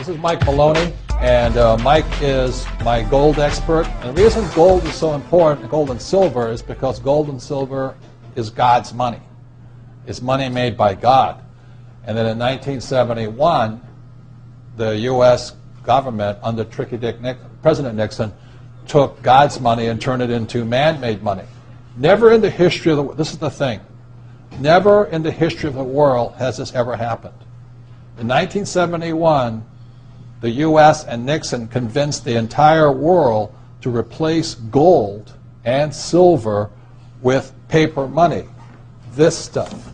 This is Mike Maloney, and Mike is my gold expert. And the reason gold is so important, gold and silver, is because gold and silver is God's money. It's money made by God. And then in 1971, the U.S. government, under President Nixon, took God's money and turned it into man-made money. Never in the history of the world, this is the thing, never in the history of the world has this ever happened. In 1971, the U.S. and Nixon convinced the entire world to replace gold and silver with paper money. This stuff.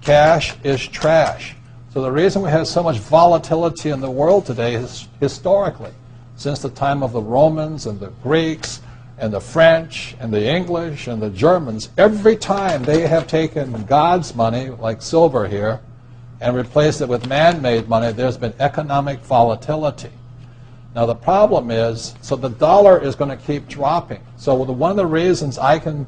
Cash is trash. So the reason we have so much volatility in the world today is historically, since the time of the Romans and the Greeks and the French and the English and the Germans, every time they have taken God's money, like silver here, and replaced it with man-made money, there's been economic volatility. Now the problem is, so the dollar is going to keep dropping. So one of the reasons I can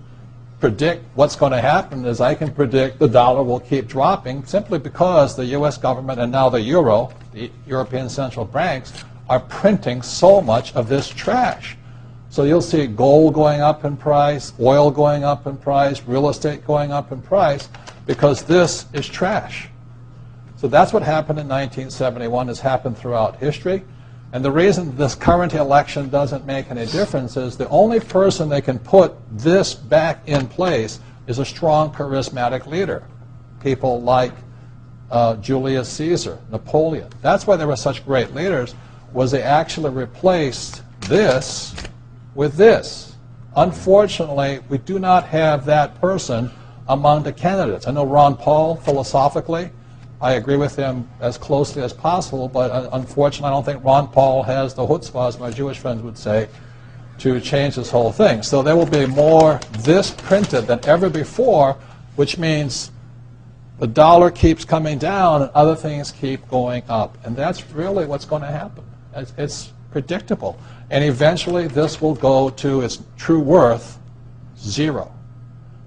predict what's going to happen is I can predict the dollar will keep dropping simply because the U.S. government and now the euro, the European central banks, are printing so much of this trash. So you'll see gold going up in price, oil going up in price, real estate going up in price, because this is trash. So that's what happened in 1971, has happened throughout history. And the reason this current election doesn't make any difference is the only person they can put this back in place is a strong, charismatic leader. People like Julius Caesar, Napoleon. That's why they were such great leaders, was they actually replaced this with this. Unfortunately, we do not have that person among the candidates. I know Ron Paul, philosophically, I agree with him as closely as possible, but unfortunately I don't think Ron Paul has the chutzpah, as my Jewish friends would say, to change this whole thing. So there will be more this printed than ever before, which means the dollar keeps coming down and other things keep going up. And that's really what's going to happen. It's predictable. And eventually this will go to its true worth, zero.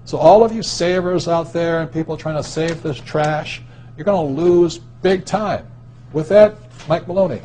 So all of you savers out there and people trying to save this trash, you're going to lose big time. With that, Mike Maloney.